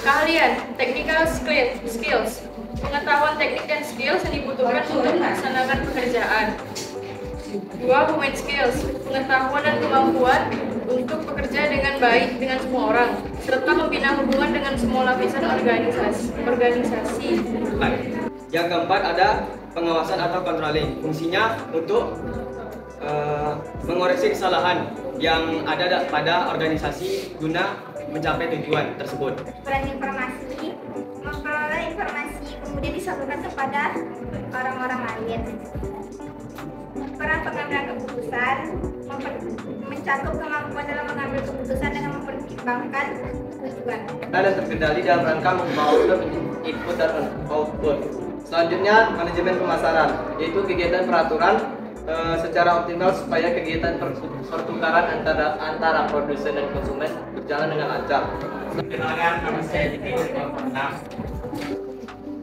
Keahlian, technical skills, pengetahuan teknik dan skills yang dibutuhkan untuk melaksanakan pekerjaan. 2. Human skills, pengetahuan dan kemampuan untuk bekerja dengan baik dengan semua orang, serta membina hubungan dengan semua lapisan organisasi. Yang keempat ada pengawasan atau controlling, fungsinya untuk mengoreksi kesalahan yang ada pada organisasi guna mencapai tujuan tersebut. Peran informasi, memperoleh informasi kemudian disalurkan kepada orang-orang lain. Peran pengambilan keputusan, mencakup kemampuan dalam mengambil keputusan dengan mempertimbangkan tujuan. Dan terkendali dalam rangka membawa input dan output. Selanjutnya, manajemen pemasaran, yaitu kegiatan peraturan secara optimal supaya kegiatan pertukaran antara produsen dan konsumen berjalan dengan lancar. Perkenalkan, nama saya Diki.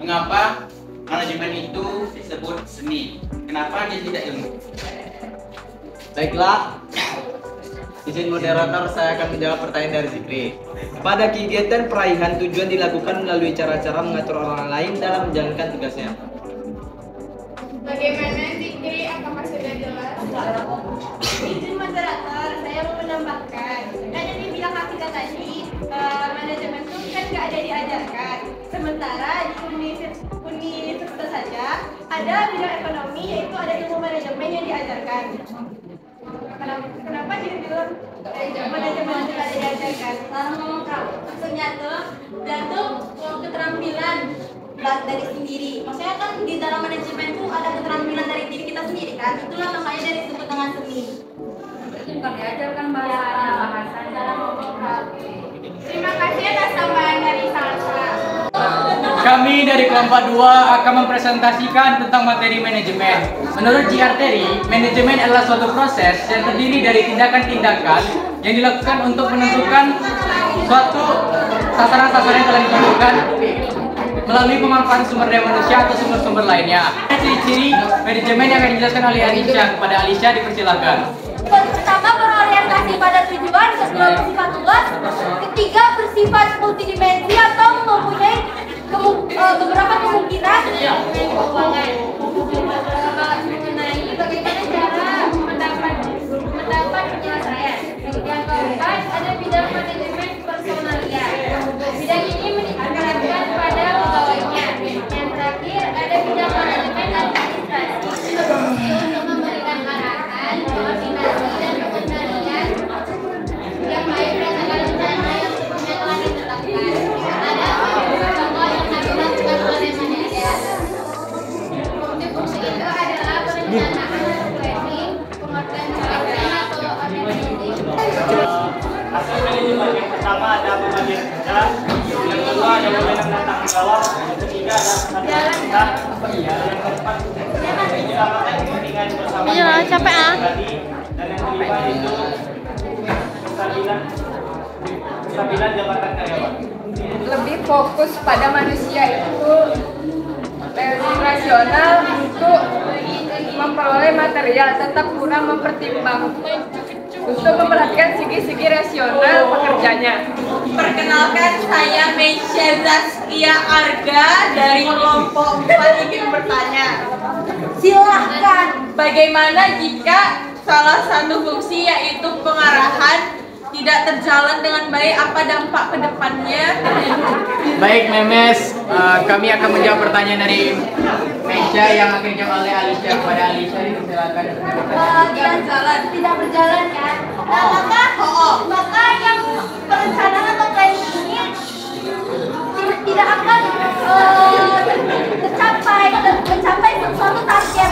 Mengapa manajemen itu disebut seni? Kenapa dia tidak ilmu? Baiklah, izin moderator, saya akan menjawab pertanyaan dari Zikri. Pada kegiatan peraihan, tujuan dilakukan melalui cara-cara mengatur orang lain dalam menjalankan tugasnya. Bagaimana Zikri? Apakah sudah jelas? Izin moderator, saya mau menambahkan. Kan yang dibilang Hafizah tadi, manajemen itu kan nggak ada diajarkan. Sementara di universitas saja ada bidang ekonomi, yaitu ada ilmu manajemen yang diajarkan. Kenapa dia bilang manajemen itu nggak ada diajarkan? Maksudnya tuh, dan tuh keterampilan dari sendiri. Maksudnya kan di dalam manajemen tuh ada keterampilan dari diri kita sendiri kan. Itulah makanya dari disebut dengan seni. Bukan diajarkan bahasa dalam membuka. Terima kasih atas tambahan dari Salsa. Kami dari kelompok 2 akan mempresentasikan tentang materi manajemen. Menurut J.R. Terry, manajemen adalah suatu proses yang terdiri dari tindakan-tindakan yang dilakukan untuk menentukan suatu sasaran-sasaran yang telah ditentukan melalui pemanfaatan sumber daya manusia atau sumber-sumber lainnya. Ciri-ciri manajemen yang akan dijelaskan oleh Alicia. Kepada Alicia dipersilakan. Pertama, berorientasi pada tujuan. Kedua, bersifat luas. Ketiga, bersifat multidimensi atau mempunyai beberapa kemungkinan. Mengenai bagaimana cara mendapat penyelesaian. Yang keempat, ada bidang manajemen personalia. Bidang ini menerapkan pada pegawainya. Yang terakhir, ada bidang manajemen administrasi untuk memberikan arahan, koordinasi dan pengendalian yang baik berdasarkan rencana yang sebelumnya telah ditetapkan. Ada fungsi pokok yang harus dilakukan oleh manajer. Fungsi itu adalah perencanaan, planning, pengorganisasian atau organizing. Hasil manajemen yang pertama ada pembagian kerja, yang kedua ada pemenangan tanggung jawab, yang ketiga ada kesadaran kita, yang keempat menyelamatkan kepentingan bersama pribadi, dan yang kelima itu kestabilan jabatan karyawan. Lebih fokus pada manusia itu lebih rasional untuk memperoleh material, tetap kurang mempertimbangkan untuk memperhatikan segi-segi rasional pekerjanya. Perkenalkan, saya Meisha Zaskia Arga dari kelompok 4 ingin bertanya. Silahkan. Bagaimana jika salah satu fungsi yaitu pengarahan tidak terjalan dengan baik, apa dampak ke depannya? Baik Memes, kami akan menjawab pertanyaan dari Meisha yang akan dijawab oleh Alicia. Kepada Alicia dipersilakan. Tidak berjalan kan? Nah, maka yang perencanaan atau planning ini tidak akan mencapai suatu target.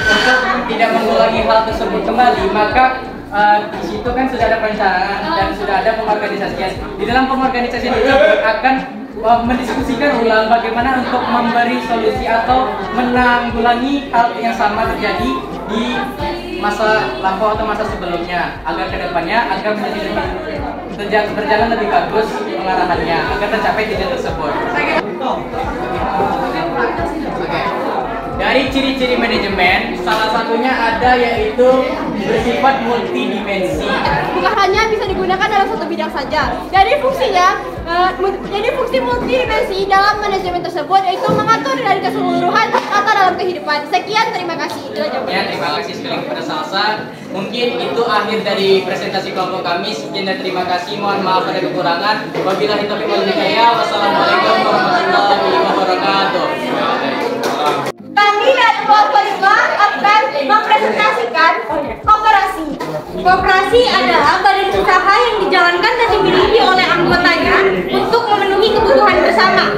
Untuk tidak mengulangi hal tersebut kembali, maka di situ kan sudah ada perencanaan dan sudah ada pengorganisasian. Di dalam pengorganisasian itu akan mendiskusikan ulang bagaimana untuk memberi solusi atau menanggulangi hal yang sama terjadi di masa lampau atau masa sebelumnya, agar kedepannya agar berjalan lebih bagus pengarahannya agar tercapai tujuan tersebut. Oke. Dari ciri-ciri manajemen, salah satunya ada yaitu bersifat multidimensi. Bukan hanya bisa digunakan digunakan dalam satu bidang saja. Jadi fungsi multidimensi dalam manajemen tersebut yaitu mengatur dari keseluruhan atau dalam kehidupan. Sekian, terima kasih. Ya, terima kasih sekali kepada Salsa. Mungkin itu akhir dari presentasi kelompok kami. Sekian dan terima kasih. Mohon maaf ada kekurangan. Wabillahi taufiq wal hidayah. Wassalamualaikum warahmatullahi wabarakatuh. Kami dari kelompok 5 akan mempresentasikan koperasi. Koperasi adalah badan usaha yang dijalankan dan dimiliki oleh anggotanya untuk memenuhi kebutuhan bersama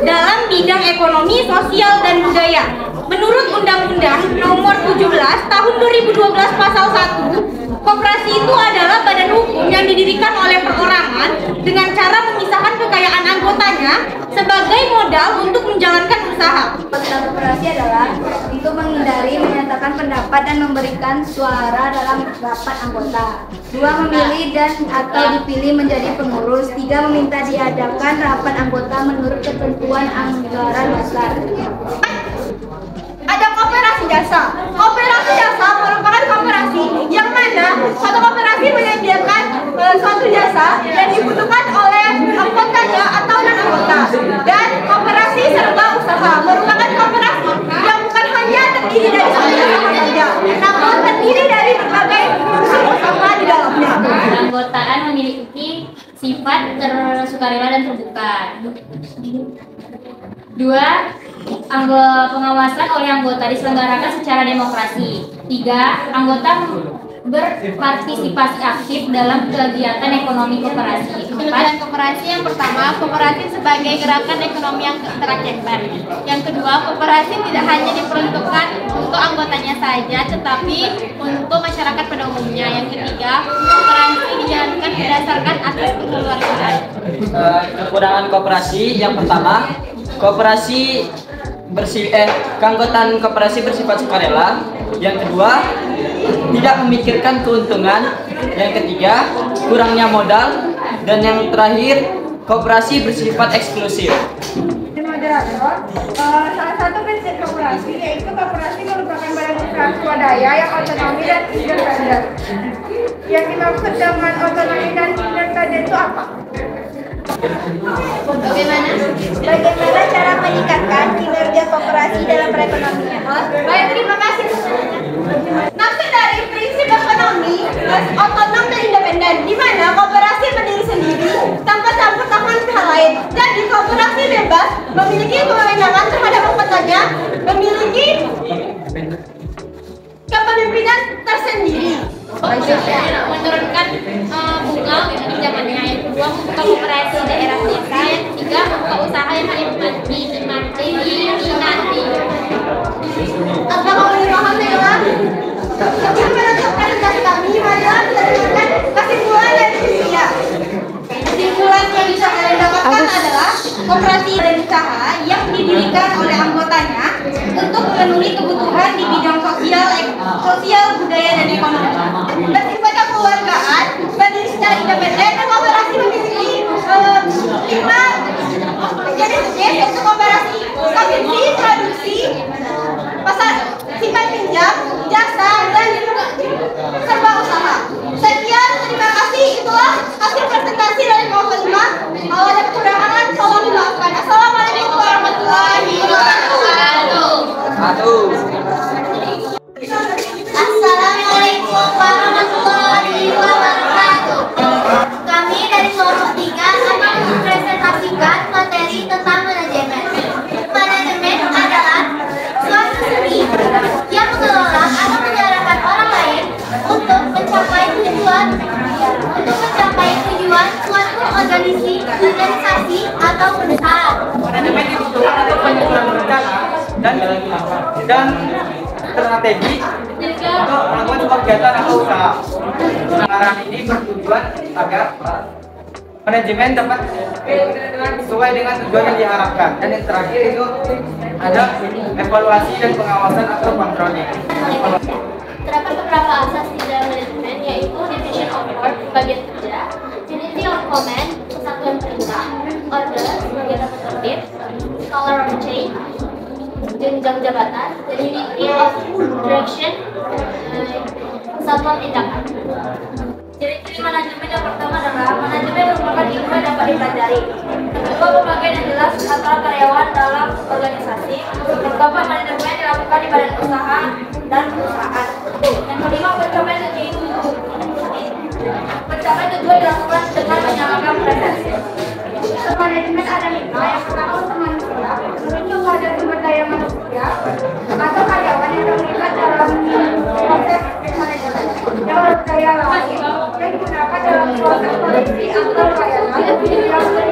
dalam bidang ekonomi, sosial, dan budaya. Menurut Undang-Undang Nomor 17 Tahun 2012 Pasal 1, koperasi itu adalah badan hukum yang didirikan oleh perorangan dengan cara memisahkan kekayaan anggotanya sebagai modal untuk menjalankan usaha. Tentang koperasi adalah untuk menghindari menyatakan pendapat dan memberikan suara dalam rapat anggota. 2. Memilih dan atau dipilih menjadi pengurus. 3. Meminta diadakan rapat anggota menurut ketentuan anggaran dasar. Ada koperasi jasa. Koperasi jasa merupakan koperasi yang mana satu koperasi menyediakan suatu jasa yang dibutuhkan oleh anggotanya atau non-anggota. Dan koperasi serba usaha merupakan koperasi yang bukan hanya terdiri dari satu jasa saja, namun terdiri dari berbagai unsur usaha di dalamnya. Keanggotaan memiliki sifat sukarela dan terbuka. 2. Pengawasan oleh anggota diselenggarakan secara demokrasi. 3. Anggota berpartisipasi aktif dalam kegiatan ekonomi koperasi. 4. Koperasi yang pertama, koperasi sebagai gerakan ekonomi yang kerakyatan. Yang kedua, koperasi tidak hanya diperuntukkan untuk anggotanya saja, tetapi untuk masyarakat pada umumnya. Yang ketiga, koperasi dijalankan berdasarkan asas kekeluargaan. Kekurangan koperasi yang pertama, koperasi keanggotaan koperasi bersifat sukarela. Yang kedua, tidak memikirkan keuntungan. Yang ketiga, kurangnya modal. Dan yang terakhir, koperasi bersifat eksklusif. Moderator, salah satu prinsip koperasi yaitu koperasi merupakan badan usaha swadaya yang otonomi dan independen. Yang dimaksud dengan otonomi dan independen itu apa? Bagaimana cara meningkatkan kinerja koperasi dalam perekonomian? Baik, terima kasih. Maksud dari prinsip ekonomi otonom dan independen, di mana koperasi berdiri sendiri tanpa campur tangan pihak lain. Jadi koperasi bebas memiliki kewenangan terhadap anggotanya, memiliki kepemimpinan tersendiri. Menurunkan bunga untuk pinjamannya. Yang kedua, membuka koperasi daerah desa. Yang ketiga, membuka usaha yang diminati. Apa kamu dipaham, Nela? Sebelum menutup presentasi kami, marilah kita dengarkan kesimpulan dari Cynthia. Kesimpulan yang bisa kalian dapatkan adalah koperasi dan usaha yang didirikan oleh anggotanya untuk memenuhi kebutuhan di bidang sosial, budaya, dan ekonomi. Bersifat kekeluargaan, berdiri secara independen, dan koperasi memiliki 5 jenis yaitu koperasi konsumsi, produksi, pasar, simpan pinjam, jasa, dan serba usaha. Sekian, terima kasih. Itulah hasil presentasi dari kelompok 5. Kalau ada kekurangan, tolong dimaafkan. Assalamualaikum warahmatullahi wabarakatuh. Assalamualaikum warahmatullahi wabarakatuh. Kami dari kelompok 3 akan mempresentasikan materi tentang manajemen. Manajemen adalah suatu seni yang mengelola atau mengarahkan orang lain untuk mencapai tujuan suatu organisasi atau perusahaan. Manajemen dibutuhkan untuk penyusunan rencana dan strategi untuk melakukan sebuah kegiatan atau usaha. Pengarahan ini bertujuan agar manajemen dapat sesuai dengan tujuan yang diharapkan. Dan yang terakhir itu ada evaluasi dan pengawasan atau kontrolnya. Terdapat beberapa asas di dalam manajemen, yaitu division of work, bagian kerja, unity of command, kesatuan perintah, order, sebagai tata tertib, color of change, jenjang jabatan, dan unity of direction, kesatuan tindakan. Ciri-ciri manajemen yang pertama adalah manajemen merupakan ilmu yang dapat dipelajari. Yang kedua, pembagian yang jelas antara karyawan dalam organisasi. Yang keempat, manajemen dilakukan di badan usaha dan perusahaan. Yang kelima, pencapaian tujuan dilakukan dengan menyamakan prestasi. Manajemen ada 5. Yang pertama untuk manusia, menunjuk pada sumber daya manusia atau karyawan yang terlibat dalam proses manajemen. Yang berdaya lain yang digunakan dalam proses koleksi antar layanan. Yang kedua adalah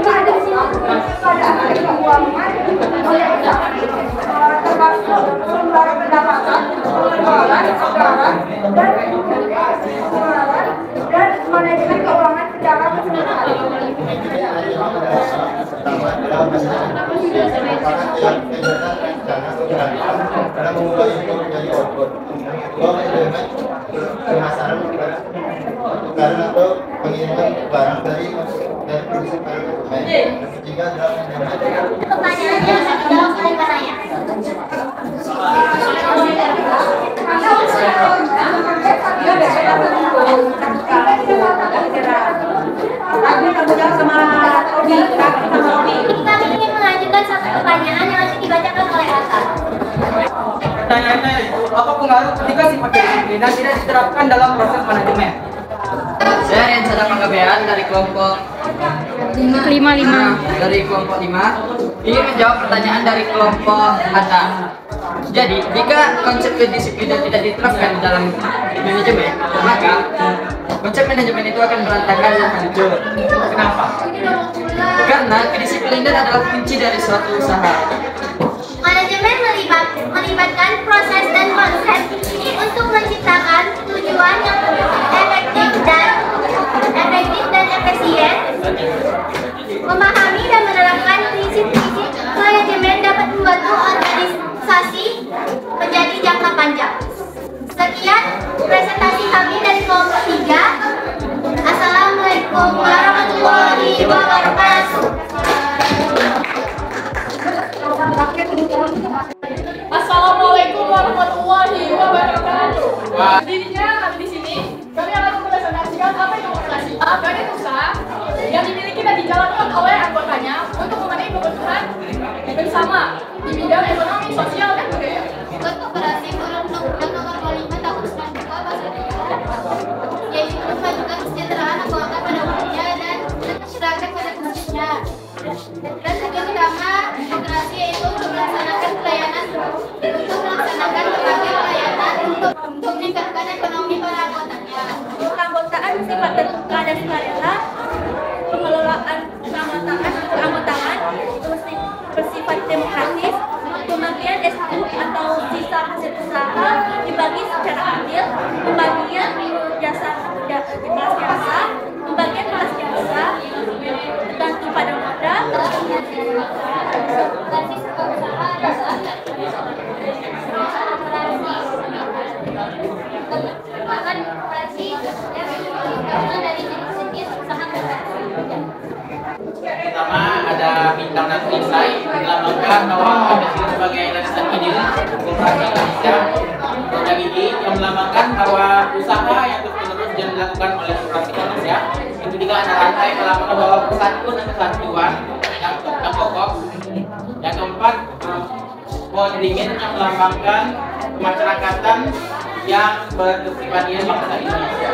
pada aspek keuangan termasuk sumber pendapatan, pengelolaan anggaran, dan manajemen keuangan secara keseluruhan. Karena mengubah itu menjadi output. Pemasaran pertukaran atau pengiriman barang dari produksi ke konsumen. Ketiga adalah manajemen. Pertanyaannya akan dijawab oleh Panaya. Kami ingin mengajukan satu pertanyaan yang nanti dibacakan oleh Ata. Pertanyaannya itu, apa pengaruh ketika sifat kedisiplinan tidak diterapkan dalam proses manajemen? Saya Rensada Panggabean dari kelompok 5. Dari kelompok 5 ingin menjawab pertanyaan dari kelompok Ata. Jadi, jika konsep kedisiplinan tidak diterapkan dalam manajemen, maka konsep manajemen itu akan berantakan dan hancur. Kenapa? Karena kedisiplinan adalah kunci dari suatu usaha. Manajemen melibatkan proses dan konsep untuk menciptakan tujuan yang efektif dan efisien. Memahami dan menerapkan prinsip-prinsip manajemen dapat membantu organisasi menjadi jangka panjang. Sekian presentasi kami dari kelompok 3. Assalamualaikum warahmatullahi wabarakatuh. Assalamualaikum warahmatullahi wabarakatuh. Dirinya kami di sini, kami akan mempresentasikan apa itu operasi badan usaha yang dimiliki dan dijalankan oleh anggotanya untuk memenuhi kebutuhan bersama di bidang ekonomi, sosial, dan budaya. Koperasi berundang Undang Nomor 25 Tahun 92 Pasal 3, yaitu memajukan kesejahteraan anggota pada umumnya dan masyarakat pada khususnya. Dan tujuan utama koperasi yaitu untuk melaksanakan pelayanan untuk meningkatkan ekonomi para anggotanya. Keanggotaan sifat terbuka dan sukarela, pengelolaan keanggotaan bersifat demokratis, pembagian SU atau sisa hasil usaha dibagi secara adil, pembagian balas jasa, tergantung pada modal. Pertama ada bintang dan perisai dilambangkan bahwa ada sini sebagai lapisan ide koperasi Indonesia. Roda gigi yang melambangkan bahwa usaha yang terus-menerus yang dilakukan oleh koperasi Indonesia. Yang ketiga ada rantai melambangkan bahwa persatuan dan kesatuan yang pokok. Yang keempat pohon beringin yang melambangkan kemasyarakatan yang berkesempatan bangsa Indonesia.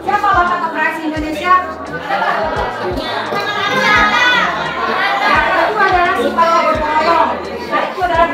Siapa bapak koperasi Indonesia? Itu adalah sifat bertolong. Itu adalah